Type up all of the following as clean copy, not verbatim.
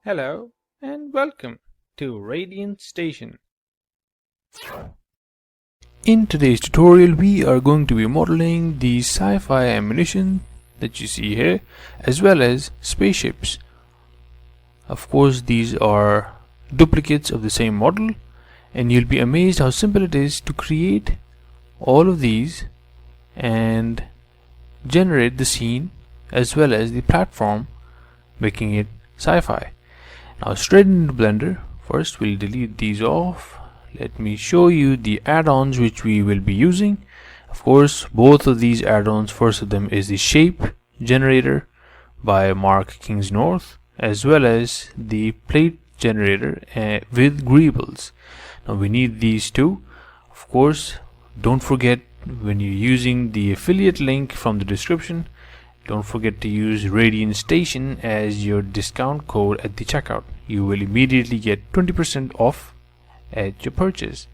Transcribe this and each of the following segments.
Hello and welcome to Radiant Station. In today's tutorial we are going to be modeling the sci-fi ammunition that you see here, as well as spaceships. Of course, these are duplicates of the same model, and you'll be amazed how simple it is to create all of these and generate the scene as well as the platform, making it sci-fi. Now straight into Blender. First we'll delete these off. Let me show you the add-ons which we will be using. Of course, both of these add-ons, first of them is the shape generator by Mark Kingsnorth, as well as the plate generator with greebles. Now we need these two. Of course, don't forget, when you're using the affiliate link from the description, don't forget to use Radiant Station as your discount code at the checkout. You will immediately get 20% off at your purchase.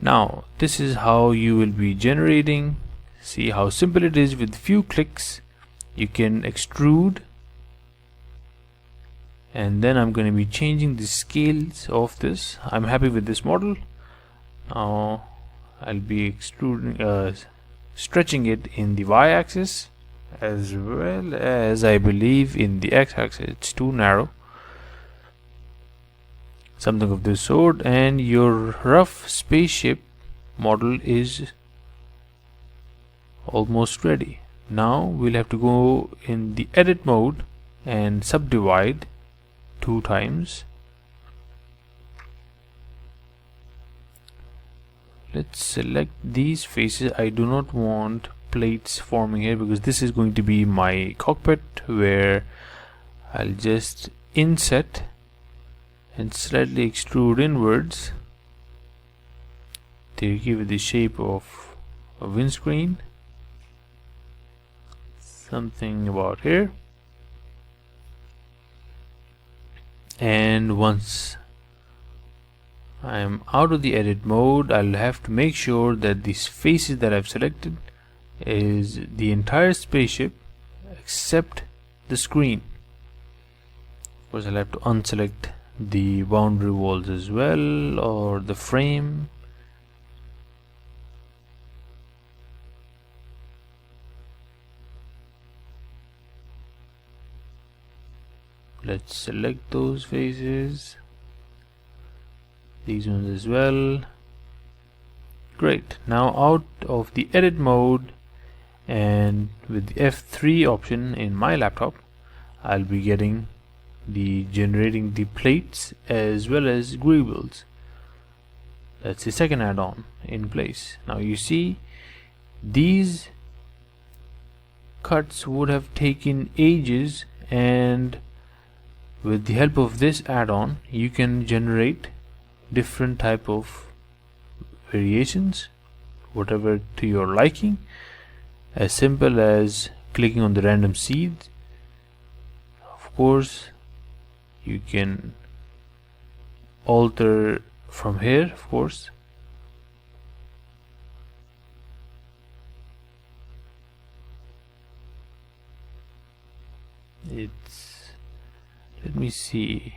Now this is how you will be generating. See how simple it is. With few clicks you can extrude, and then I'm going to be changing the scales of this. I'm happy with this model. Now I'll be extruding, stretching it in the y-axis as well as I believe in the x-axis. It's too narrow, something of this sort, and your rough spaceship model is almost ready. Now we'll have to go in the edit mode and subdivide 2 times. Let's select these faces. I do not want plates forming here because this is going to be my cockpit, where I'll just inset and slightly extrude inwards to give it the shape of a windscreen, something about here. And once I am out of the edit mode, I'll have to make sure that these faces that I've selected is the entire spaceship except the screen. Of course, I'll have to unselect the boundary walls as well, or the frame. Let's select those faces, these ones as well. Great. Now out of the edit mode and with the F3 option in my laptop, I'll be generating the plates as well as greebles. That's the second add-on in place. Now you see these cuts would have taken ages, and with the help of this add-on you can generate different type of variations, whatever to your liking, as simple as clicking on the random seed. Of course, you can alter from here, of course. Let me see.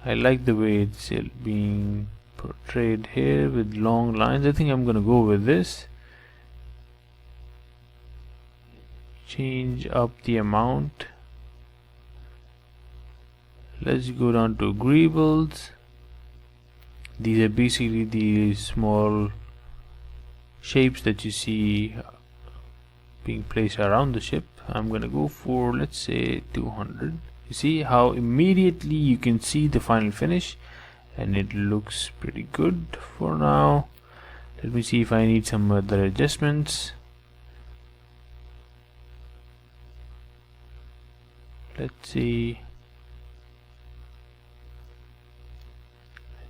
I like the way it's being portrayed here with long lines. I think I'm gonna go with this. Change up the amount. Let's go down to greebles. These are basically the small shapes that you see being placed around the ship. I'm gonna go for, let's say, 200. You see how immediately you can see the final finish, and it looks pretty good for now. Let me see if I need some other adjustments. Let's see.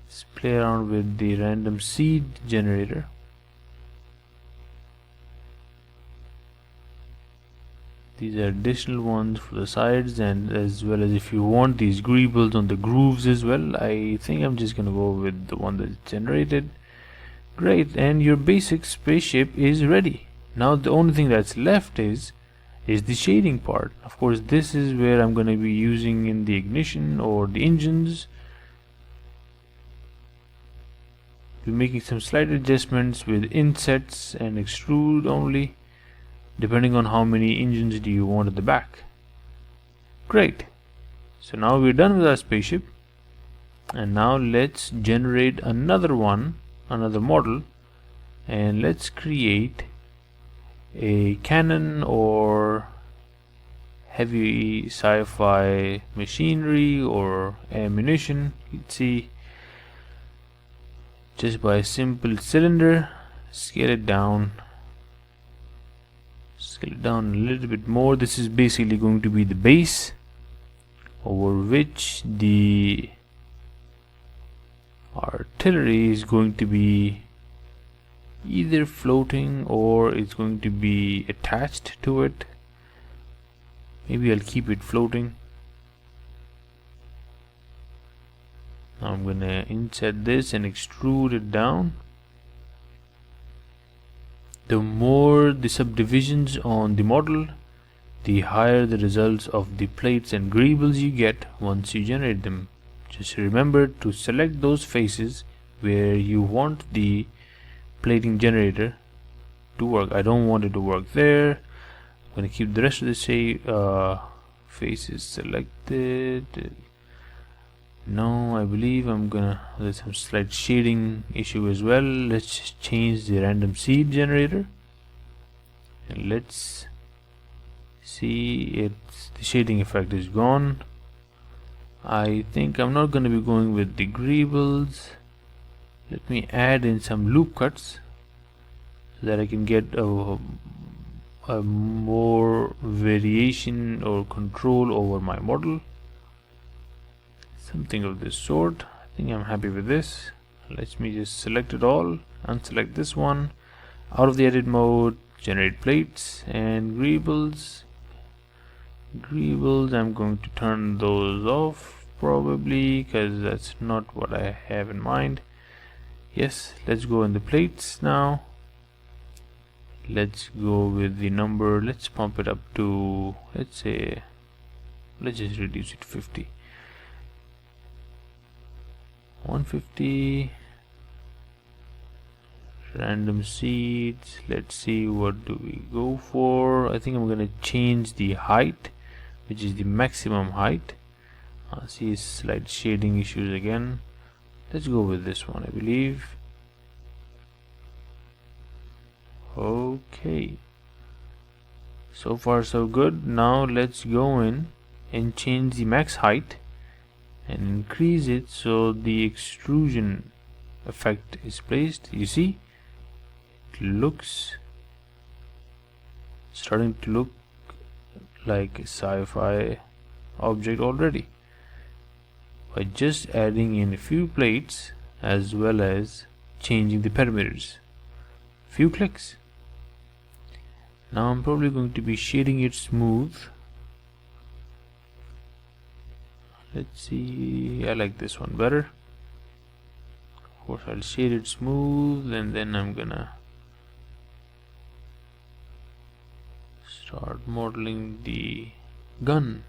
Let's play around with the random seed generator. These are additional ones for the sides, and as well as if you want these greebles on the grooves as well. I think I'm just gonna go with the one that's generated. Great, and your basic spaceship is ready. Now the only thing that's left is the shading part. Of course, this is where I'm gonna be using in the ignition or the engines. We're making some slight adjustments with insets and extrude only, depending on how many engines do you want at the back. Great. So now we're done with our spaceship, and now let's generate another model, and let's create a cannon or heavy sci-fi machinery or ammunition. Let's see, just by a simple cylinder, scale it down a little bit more. This is basically going to be the base over which the artillery is going to be either floating or it's going to be attached to it. Maybe I'll keep it floating. Now I'm gonna insert this and extrude it down. The more the subdivisions on the model, the higher the results of the plates and greebles you get once you generate them. Just remember to select those faces where you want the plating generator to work. I don't want it to work there. I'm going to keep the rest of the faces selected. No, I believe there's some slight shading issue as well. Let's just change the random seed generator, and let's see, the shading effect is gone. I think I'm not going to be going with the greebles. Let me add in some loop cuts so that I can get a more variation or control over my model. Something of this sort. I think I'm happy with this. Let me just select it all, unselect this one, out of the edit mode, generate plates and greebles. I'm going to turn those off probably, because that's not what I have in mind. Yes, let's go in the plates now. Let's go with the number, let's pump it up to, let's just reduce it to 50. 150. Random seeds. Let's see, what do we go for? I think I'm gonna change the height, which is the maximum height. I see slight shading issues again. Let's go with this one, I believe. Okay, so far so good. Now let's go in and change the max height and increase it so the extrusion effect is placed. You see, it looks starting to look like a sci-fi object already by just adding in a few plates as well as changing the parameters. Few clicks. Now I'm probably going to be shading it smooth. Let's see, I like this one better. Of course, I'll shade it smooth, and then I'm gonna start modeling the gun,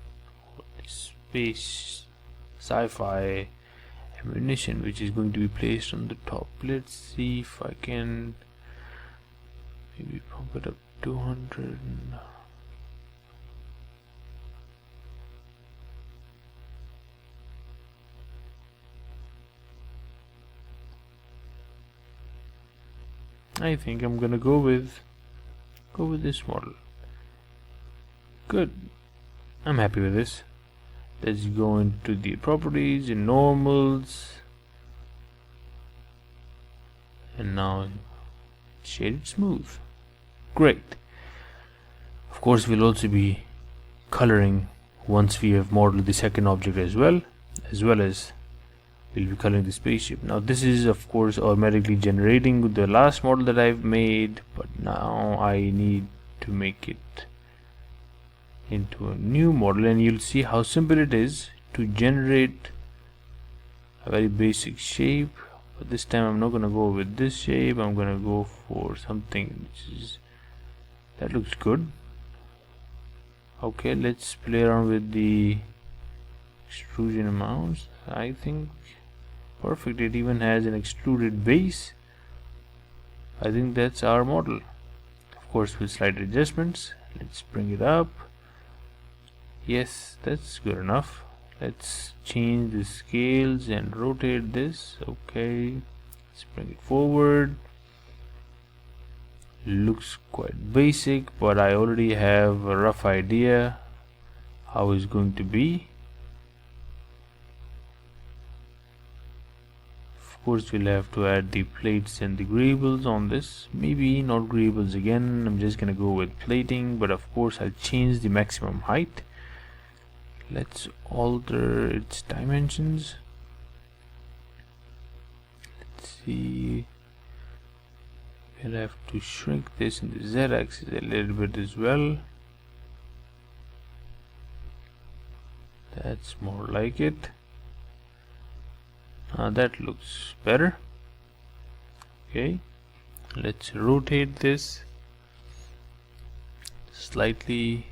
the space sci-fi ammunition, which is going to be placed on the top. Let's see if I can maybe pump it up 200. I think I'm gonna go with this model. Good, I'm happy with this. Let's go into the properties in normals, and now shade it smooth. Great. Of course, we'll also be coloring once we have modeled the second object as well as we'll be coloring the spaceship. Now this is of course automatically generating the last model that I've made, but now I need to make it into a new model, and you'll see how simple it is to generate a very basic shape. But this time I'm not gonna go with this shape. I'm gonna go for something that looks good. Okay, let's play around with the extrusion amounts. I think perfect. It even has an extruded base. I think that's our model. Of course, with slight adjustments. Let's bring it up. Yes, that's good enough. Let's change the scales and rotate this. Okay, let's bring it forward. Looks quite basic, but I already have a rough idea how it's going to be. Of course, we'll have to add the plates and the greebles on this. Maybe not greebles again. I'm just gonna go with plating, but of course I'll change the maximum height. Let's alter its dimensions. Let's see. We'll have to shrink this in the z-axis a little bit as well. That's more like it. That looks better. Okay, let's rotate this slightly.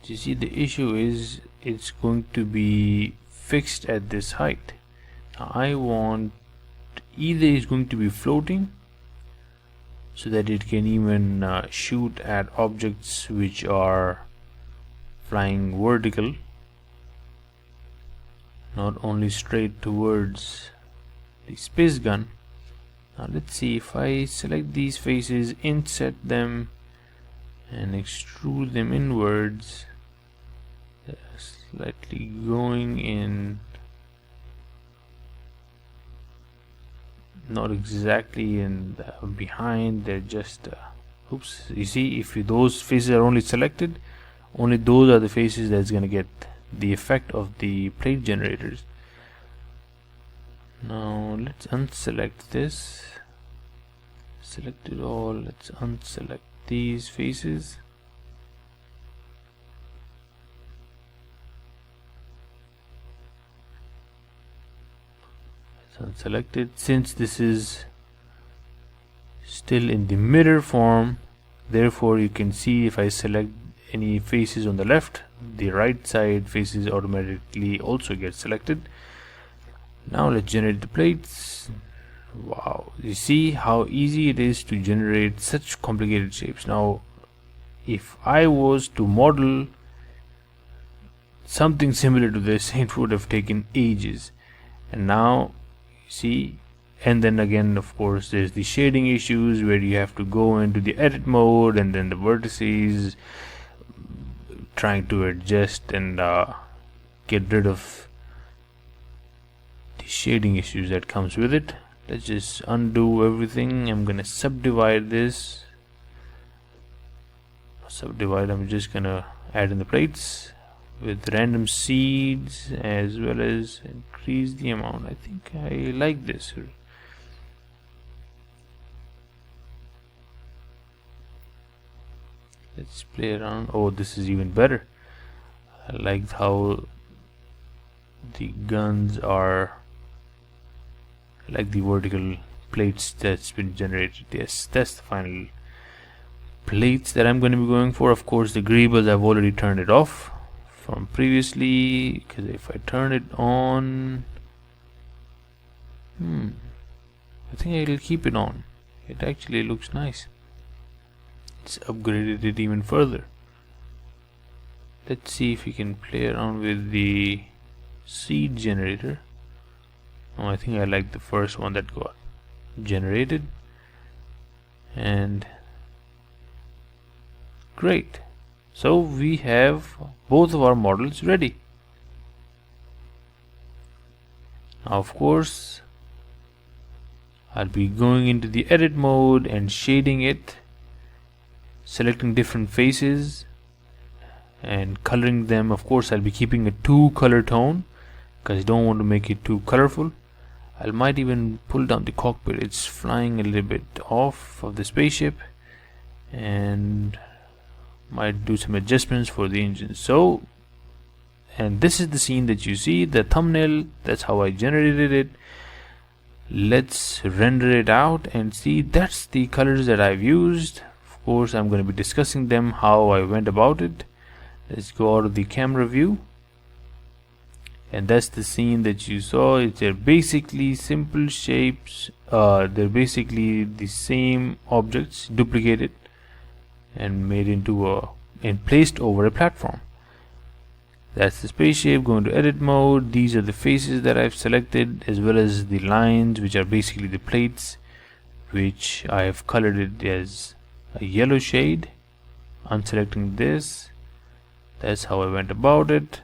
You see, the issue is it's going to be fixed at this height. Now I want either it's going to be floating so that it can even shoot at objects which are flying vertical, not only straight towards the space gun. Now let's see, if I select these faces, inset them and extrude them inwards, slightly going in, not exactly in the behind, they're just oops. You see, if those faces are only selected, only those are the faces that's gonna get the effect of the plate generators. Now let's unselect this, select it all. Let's unselect these faces. Let's unselect it. Since this is still in the mirror form, therefore you can see if I select any faces on the left, the right side faces automatically also get selected. Now let's generate the plates. Wow, you see how easy it is to generate such complicated shapes. Now if I was to model something similar to this, it would have taken ages. And now you see, and then again of course there's the shading issues where you have to go into the edit mode, and then the vertices, trying to adjust and get rid of the shading issues that comes with it. Let's just undo everything. I'm gonna subdivide this. I'm just gonna add in the plates with random seeds, as well as increase the amount. I think I like this. Let's play around. Oh, this is even better. I like how the guns are like the vertical plates that's been generated. Yes, that's the final plates that I'm going to be going for. Of course, the greebles I've already turned it off from previously, because if I turn it on, I think I'll keep it on. It actually looks nice. It's upgraded it even further. Let's see if we can play around with the seed generator. Oh, I think I like the first one that got generated. And great. So we have both of our models ready. Now of course I'll be going into the edit mode and shading it, selecting different faces and coloring them. Of course I'll be keeping a 2 color tone because I don't want to make it too colorful. I might even pull down the cockpit. It's flying a little bit off of the spaceship, and might do some adjustments for the engine. So, and this is the scene that you see, the thumbnail. That's how I generated it. Let's render it out and see. That's the colors that I've used. Of course, I'm going to be discussing them, how I went about it. Let's go out of the camera view, and that's the scene that you saw. They're basically simple shapes. They're basically the same objects duplicated and made into and placed over a platform. That's the spaceship. Going to edit mode. These are the faces that I've selected, as well as the lines, which are basically the plates, which I have colored it as a yellow shade. Unselecting this. That's how I went about it.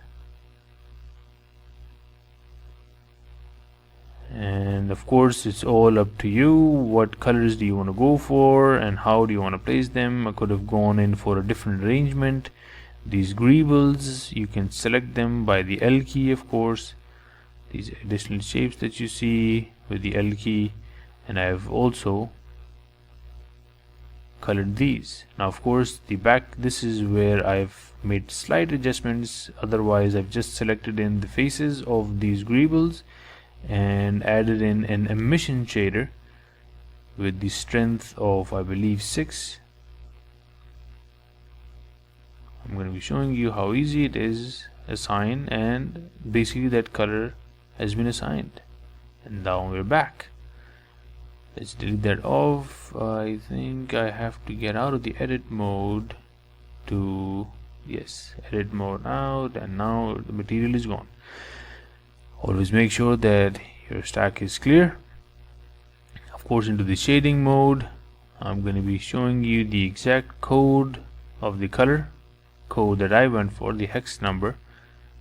And of course, it's all up to you. What colors do you want to go for, and how do you want to place them? I could have gone in for a different arrangement. These greebles, you can select them by the L key, of course. These additional shapes that you see with the L key, and I have also colored these. Now, of course, the back, this is where I've made slight adjustments. Otherwise, I've just selected in the faces of these greebles and added in an emission shader with the strength of, I believe, 6. I'm going to be showing you how easy it is assign, and basically that color has been assigned. And now we're back. Let's delete that off. I think I have to get out of the edit mode to, yes, edit mode out, and now the material is gone. Always make sure that your stack is clear. Of course, into the shading mode, I'm going to be showing you the exact code of the color code that I went for, the hex number.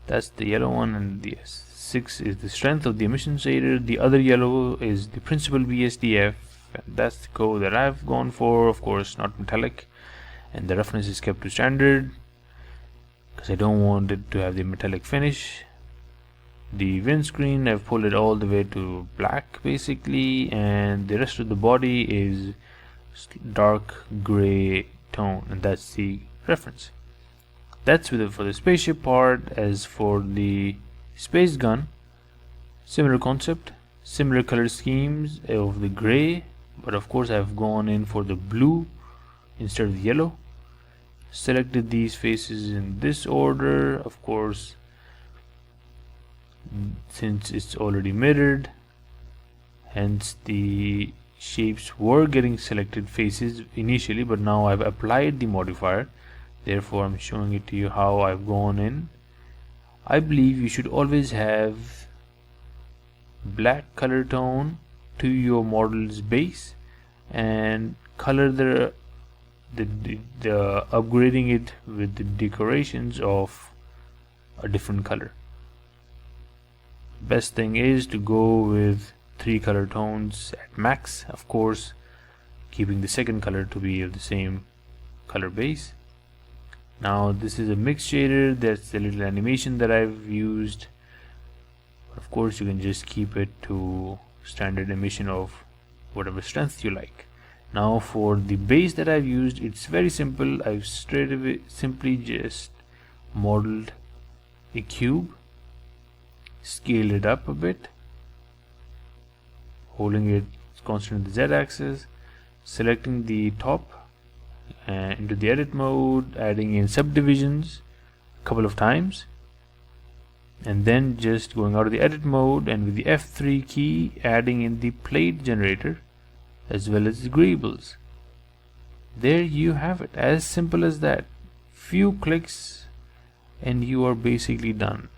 That's the yellow one, and the 6 is the strength of the emission shader. The other yellow is the principal BSDF, and that's the code that I've gone for. Of course, not metallic, and the roughness is kept to standard because I don't want it to have the metallic finish. The windscreen, I've pulled it all the way to black basically, and the rest of the body is dark gray tone, and that's the reference. That's for the spaceship part. As for the space gun, similar concept, similar color schemes of the gray, but of course I've gone in for the blue instead of the yellow. Selected these faces in this order. Of course, since it's already mirrored, hence the shapes were getting selected faces initially, but now I've applied the modifier. Therefore, I'm showing it to you how I've gone in. I believe you should always have black color tone to your model's base, and color the upgrading it with the decorations of a different color. Best thing is to go with 3 color tones at max, of course, keeping the second color to be of the same color base. Now this is a mix shader. That's the little animation that I've used. Of course, you can just keep it to standard emission of whatever strength you like. Now for the base that I've used, it's very simple. I've straight away simply just modeled a cube, scaled it up a bit, holding it constant in the z-axis, selecting the top into the edit mode, adding in subdivisions a couple of times, and then just going out of the edit mode and with the F3 key adding in the plate generator as well as the greebles. There you have it, as simple as that. Few clicks and you are basically done.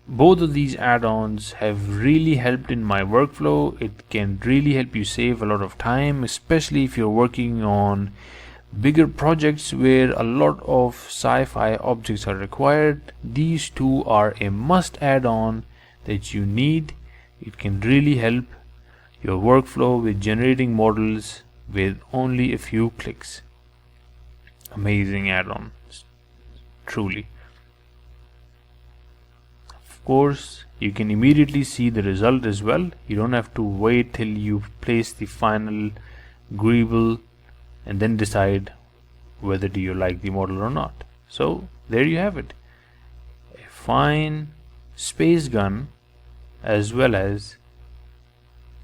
Both of these add-ons have really helped in my workflow. It can really help you save a lot of time, especially if you're working on bigger projects where a lot of sci-fi objects are required. These two are a must add-on that you need. It can really help your workflow with generating models with only a few clicks. Amazing add-on, truly. Of course, you can immediately see the result as well. You don't have to wait till you place the final greeble and then decide whether do you like the model or not. So there you have it, a fine space gun as well as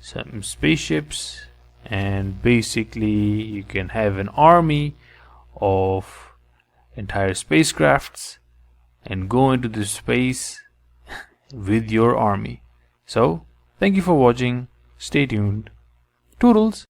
some spaceships, and basically you can have an army of entire spacecrafts and go into the space with your army. So thank you for watching. Stay tuned. Toodles.